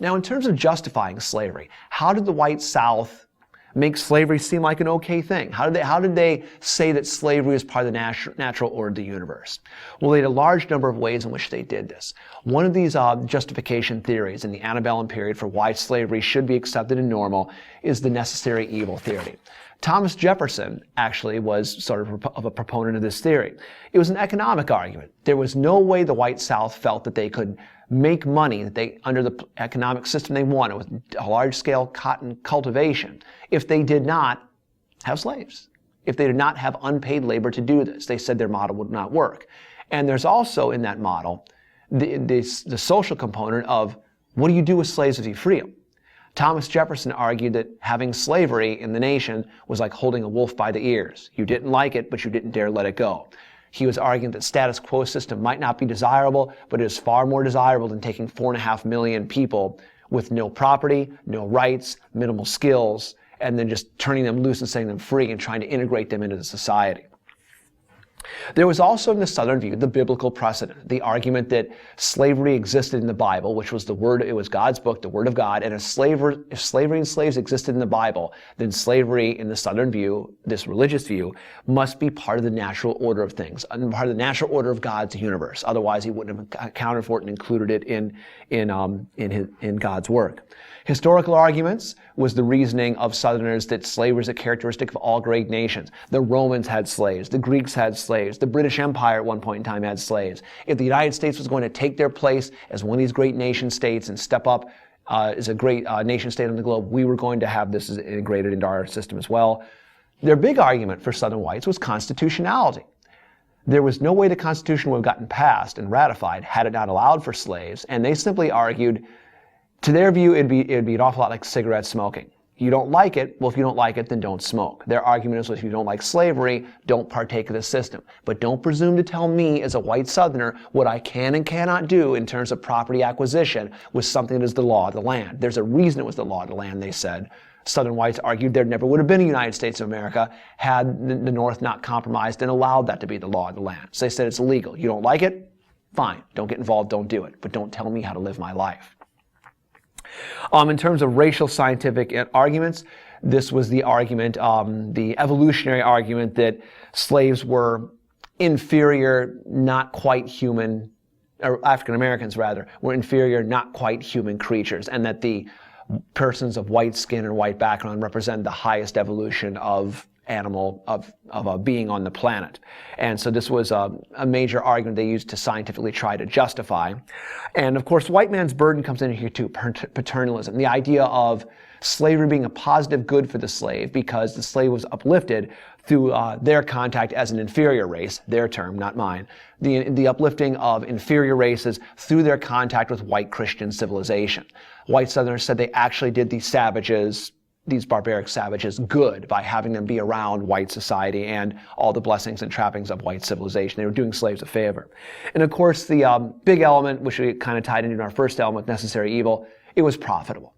Now, in terms of justifying slavery, how did the white South make slavery seem like an okay thing? How did they say that slavery is part of the natural order of the universe? Well, they had a large number of ways in which they did this. One of these justification theories in the antebellum period for why slavery should be accepted and normal is the necessary evil theory. Thomas Jefferson actually was sort of a proponent of this theory. It was an economic argument. There was no way the white South felt that they could make money under the economic system they wanted with a large-scale cotton cultivation if they did not have slaves, if they did not have unpaid labor to do this. They said their model would not work. And there's also in that model the social component of what do you do with slaves if you free them? Thomas Jefferson argued that having slavery in the nation was like holding a wolf by the ears. You didn't like it, but you didn't dare let it go. He was arguing that status quo system might not be desirable, but it is far more desirable than taking 4.5 million people with no property, no rights, minimal skills, and then just turning them loose and setting them free and trying to integrate them into the society. There was also in the Southern view the biblical precedent, the argument that slavery existed in the Bible, which was it was God's book, the Word of God, and if slavery and slaves existed in the Bible, then slavery in the Southern view, this religious view, must be part of the natural order of things, part of the natural order of God's universe. Otherwise, he wouldn't have accounted for it and included it in God's work. Historical arguments was the reasoning of Southerners that slavery is a characteristic of all great nations. The Romans had slaves. The Greeks had slaves. The British Empire at one point in time had slaves. If the United States was going to take their place as one of these great nation states and step up as a great nation state on the globe, we were going to have this integrated into our system as well. Their big argument for Southern whites was constitutionality. There was no way the Constitution would have gotten passed and ratified had it not allowed for slaves, and they simply argued, to their view, it'd be an awful lot like cigarette smoking. You don't like it, well, if you don't like it, then don't smoke. Their argument is, if you don't like slavery, don't partake of the system. But don't presume to tell me, as a white Southerner, what I can and cannot do in terms of property acquisition with something that is the law of the land. There's a reason it was the law of the land, they said. Southern whites argued there never would have been a United States of America had the North not compromised and allowed that to be the law of the land. So they said it's illegal. You don't like it? Fine. Don't get involved. Don't do it. But don't tell me how to live my life. In terms of racial scientific arguments, this was the argument, the evolutionary argument that slaves were inferior, not quite human, or African Americans rather, were inferior, not quite human creatures, and that the persons of white skin and white background represent the highest evolution of a being on the planet. And so this was a major argument they used to scientifically try to justify. And of course, white man's burden comes in here too, paternalism, the idea of slavery being a positive good for the slave because the slave was uplifted through their contact as an inferior race, their term, not mine, the uplifting of inferior races through their contact with white Christian civilization. White Southerners said they actually did these savages, these barbaric savages, good by having them be around white society and all the blessings and trappings of white civilization. They were doing slaves a favor. And of course, the big element, which we kind of tied into our first element, necessary evil, it was profitable.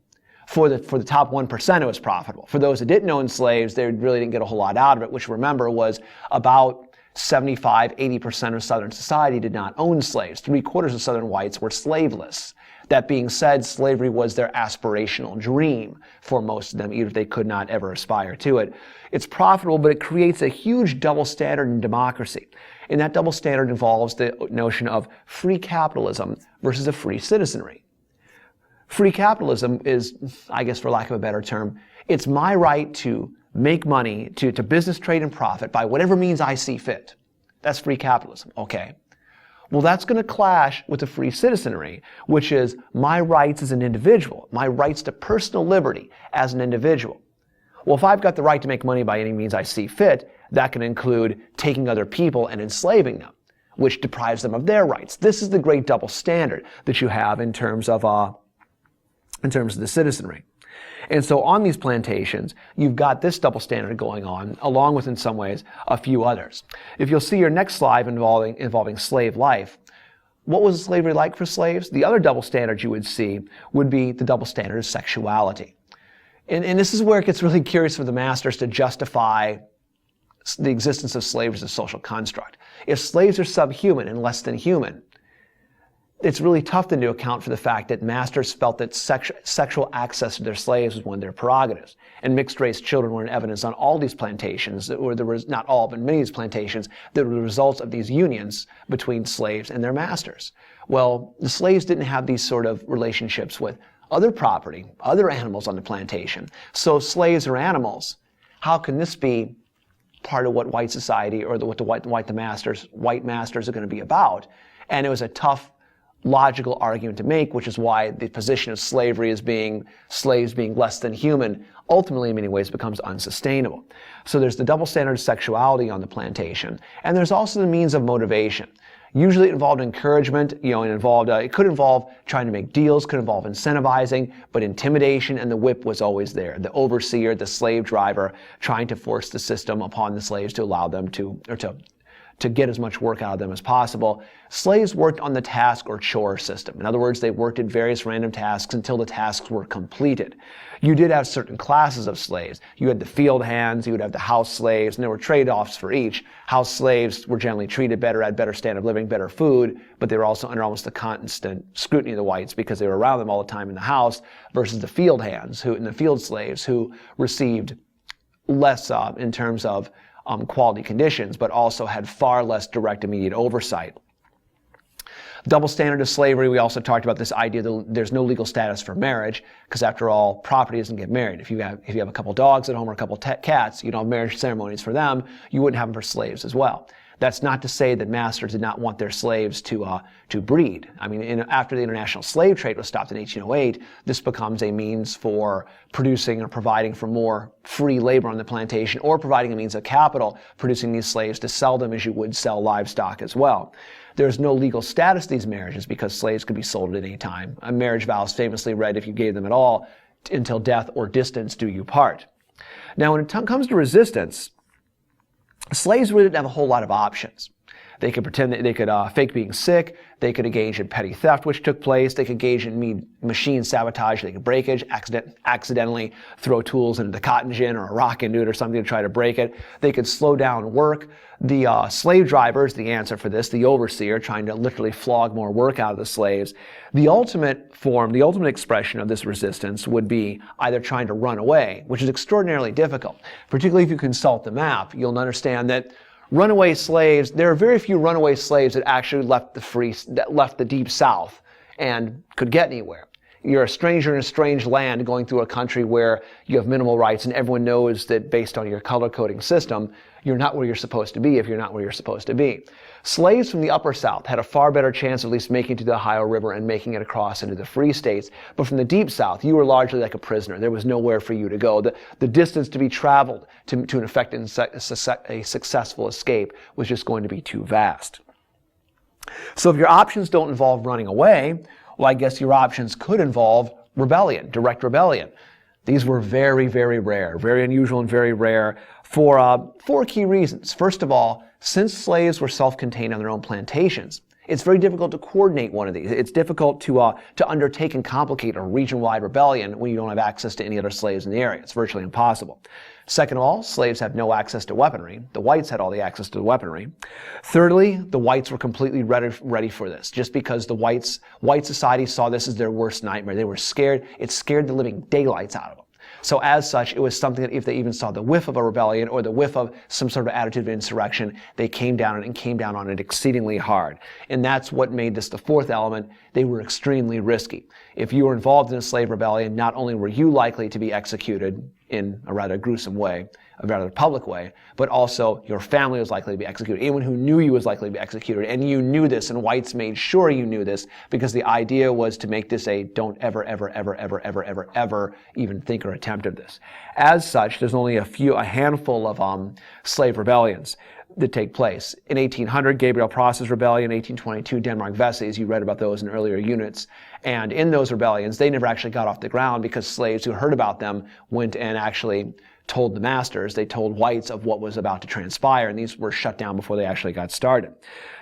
For the top 1%, it was profitable. For those that didn't own slaves, they really didn't get a whole lot out of it, which remember was about 75-80% of Southern society did not own slaves. 3/4 of Southern whites were slaveless. That being said, slavery was their aspirational dream for most of them, even if they could not ever aspire to it. It's profitable, but it creates a huge double standard in democracy. And that double standard involves the notion of free capitalism versus a free citizenry. Free capitalism is, I guess for lack of a better term, it's my right to make money, to business, trade, and profit by whatever means I see fit. That's free capitalism. Okay. Well, that's going to clash with the free citizenry, which is my rights as an individual, my rights to personal liberty as an individual. Well, if I've got the right to make money by any means I see fit, that can include taking other people and enslaving them, which deprives them of their rights. This is the great double standard that you have in terms of the citizenry. And so on these plantations, you've got this double standard going on, along with, in some ways, a few others. If you'll see your next slide involving slave life, what was slavery like for slaves? The other double standard you would see would be the double standard of sexuality. And this is where it gets really curious for the masters to justify the existence of slavery as a social construct. If slaves are subhuman and less than human, it's really tough then to account for the fact that masters felt that sexual access to their slaves was one of their prerogatives. And mixed-race children were in evidence on all these plantations, or there was not all, but many of these plantations, that were the results of these unions between slaves and their masters. Well, the slaves didn't have these sort of relationships with other property, other animals on the plantation. So slaves are animals. How can this be part of what white society or what the white masters are going to be about? And it was a tough logical argument to make, which is why the position of slavery as being slaves being less than human ultimately in many ways becomes unsustainable. So there's the double standard of sexuality on the plantation, and there's also the means of motivation. Usually it involved encouragement, it could involve trying to make deals, could involve incentivizing, but intimidation and the whip was always there. The overseer, the slave driver, trying to force the system upon the slaves to allow them to get as much work out of them as possible. Slaves worked on the task or chore system. In other words, they worked at various random tasks until the tasks were completed. You did have certain classes of slaves. You had the field hands, you would have the house slaves, and there were trade-offs for each. House slaves were generally treated better, had better standard of living, better food, but they were also under almost the constant scrutiny of the whites because they were around them all the time in the house, versus the field hands and the field slaves who received less in terms of quality conditions, but also had far less direct immediate oversight. Double standard of slavery, we also talked about this idea that there's no legal status for marriage, because after all, property doesn't get married. If you have a couple dogs at home or a couple cats, you don't have marriage ceremonies for them, you wouldn't have them for slaves as well. That's not to say that masters did not want their slaves to breed. I mean, after the international slave trade was stopped in 1808, this becomes a means for producing or providing for more free labor on the plantation, or providing a means of capital, producing these slaves to sell them as you would sell livestock as well. There's no legal status to these marriages because slaves could be sold at any time. A marriage vow is famously read, if you gave them at all, until death or distance do you part. Now, when it comes to resistance, slaves really didn't have a whole lot of options. They could pretend that they could fake being sick. They could engage in petty theft, which took place. They could engage in machine sabotage. They could breakage, accidentally throw tools into the cotton gin or a rock into it or something to try to break it. They could slow down work. The slave driver is the answer for this, the overseer, trying to literally flog more work out of the slaves. The ultimate form, the ultimate expression of this resistance would be either trying to run away, which is extraordinarily difficult. Particularly if you consult the map, you'll understand that runaway slaves, there are very few runaway slaves that actually left the deep south and could get anywhere. You're a stranger in a strange land going through a country where you have minimal rights, and everyone knows that based on your color coding system, you're not where you're supposed to be if you're not where you're supposed to be. Slaves from the upper south had a far better chance of at least making it to the Ohio River and making it across into the free states. But from the deep south, you were largely like a prisoner. There was nowhere for you to go. The distance to be traveled to effect a successful escape was just going to be too vast. So if your options don't involve running away, well, I guess your options could involve rebellion, direct rebellion. These were very, very rare, very unusual and very rare for four key reasons. First of all, since slaves were self-contained on their own plantations, it's very difficult to coordinate one of these. It's difficult to undertake and complicate a region-wide rebellion when you don't have access to any other slaves in the area. It's virtually impossible. Second of all, slaves have no access to weaponry. The whites had all the access to the weaponry. Thirdly, the whites were completely ready for this. Just because the white society saw this as their worst nightmare. They were scared. It scared the living daylights out of them. So as such, it was something that if they even saw the whiff of a rebellion or the whiff of some sort of attitude of insurrection, they came down on it exceedingly hard. And that's what made this the fourth element. They were extremely risky. If you were involved in a slave rebellion, not only were you likely to be executed in a rather gruesome way, a rather public way, but also your family was likely to be executed. Anyone who knew you was likely to be executed, and you knew this, and whites made sure you knew this, because the idea was to make this a don't ever, ever, ever, ever, ever, ever, ever even think or attempt of this. As such, there's only a handful of slave rebellions that take place. In 1800, Gabriel Prosser's rebellion, 1822, Denmark Vesey's, you read about those in earlier units. And in those rebellions, they never actually got off the ground because slaves who heard about them went and actually told the masters, they told whites of what was about to transpire, and these were shut down before they actually got started.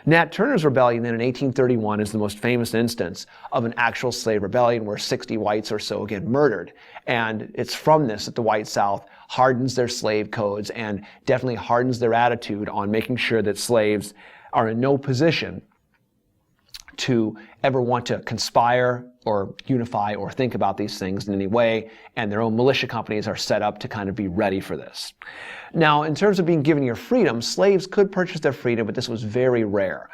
Nat Turner's rebellion then in 1831 is the most famous instance of an actual slave rebellion where 60 whites or so get murdered. And it's from this that the white South hardens their slave codes and definitely hardens their attitude on making sure that slaves are in no position to ever want to conspire or unify or think about these things in any way, and their own militia companies are set up to kind of be ready for this. Now, in terms of being given your freedom, slaves could purchase their freedom, but this was very rare.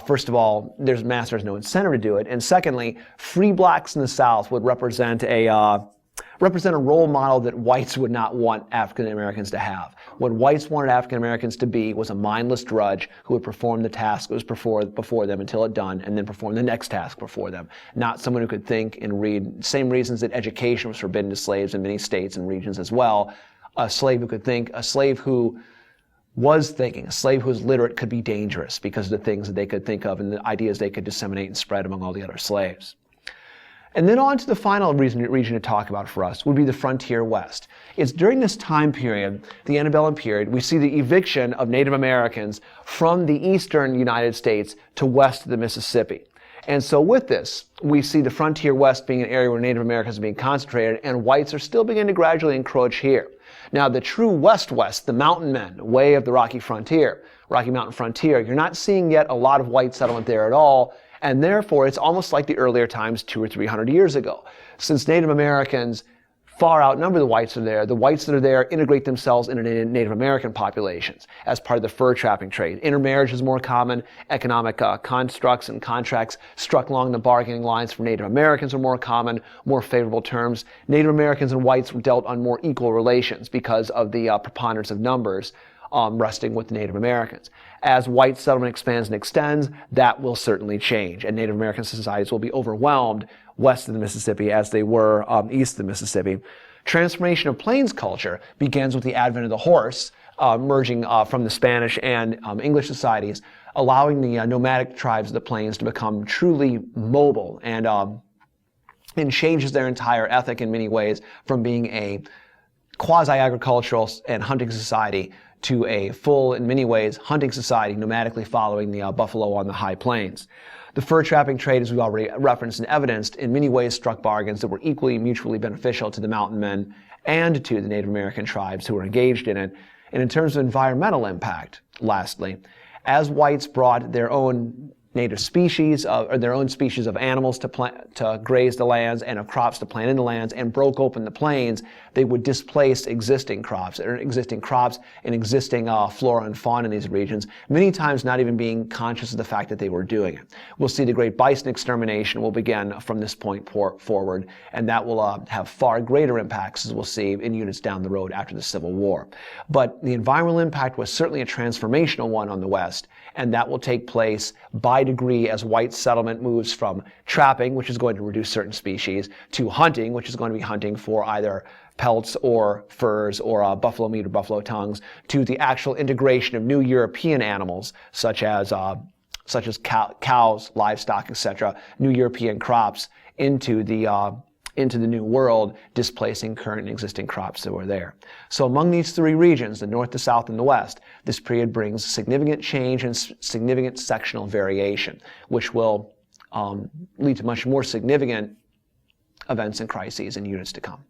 First of all, there's no incentive to do it, and secondly, free blacks in the South would represent a role model that whites would not want African Americans to have. What whites wanted African Americans to be was a mindless drudge who would perform the task that was before them until it done, and then perform the next task before them. Not someone who could think and read. Same reasons that education was forbidden to slaves in many states and regions as well. A slave who could think, a slave who was thinking, a slave who was literate could be dangerous because of the things that they could think of and the ideas they could disseminate and spread among all the other slaves. And then on to the final region to talk about for us would be the frontier West. It's during this time period, the Antebellum period, we see the eviction of Native Americans from the eastern United States to west of the Mississippi. And so with this, we see the frontier West being an area where Native Americans are being concentrated, and whites are still beginning to gradually encroach here. Now, the true West-West, the mountain men, way of the Rocky Mountain frontier, you're not seeing yet a lot of white settlement there at all, and therefore it's almost like the earlier times 200 or 300 years ago. Since Native Americans far outnumber the whites that are there integrate themselves into Native American populations as part of the fur trapping trade. Intermarriage is more common. Economic constructs and contracts struck along the bargaining lines for Native Americans are more common, more favorable terms. Native Americans and whites were dealt on more equal relations because of the preponderance of numbers resting with the Native Americans. As white settlement expands and extends, that will certainly change, and Native American societies will be overwhelmed west of the Mississippi as they were east of the Mississippi. Transformation of plains culture begins with the advent of the horse, emerging from the Spanish and English societies, allowing the nomadic tribes of the plains to become truly mobile and changes their entire ethic in many ways from being a quasi-agricultural and hunting society to a full, in many ways, hunting society, nomadically following the buffalo on the high plains. The fur trapping trade, as we've already referenced and evidenced, in many ways struck bargains that were equally mutually beneficial to the mountain men and to the Native American tribes who were engaged in it. And in terms of environmental impact, lastly, as whites brought their own native species, or their own species of animals to graze the lands and of crops to plant in the lands and broke open the plains, they would displace existing crops and existing flora and fauna in these regions, many times not even being conscious of the fact that they were doing it. We'll see the great bison extermination will begin from this point forward, and that will have far greater impacts, as we'll see in units down the road after the Civil War. But the environmental impact was certainly a transformational one on the West, and that will take place by degree as white settlement moves from trapping, which is going to reduce certain species, to hunting, which is going to be hunting for either pelts or furs or buffalo meat or buffalo tongues, to the actual integration of new European animals such as cows, livestock, etc., new European crops into the New World, displacing current and existing crops that were there. So among these three regions, the North, the South, and the West, this period brings significant change and significant sectional variation, which will lead to much more significant events and crises in units to come.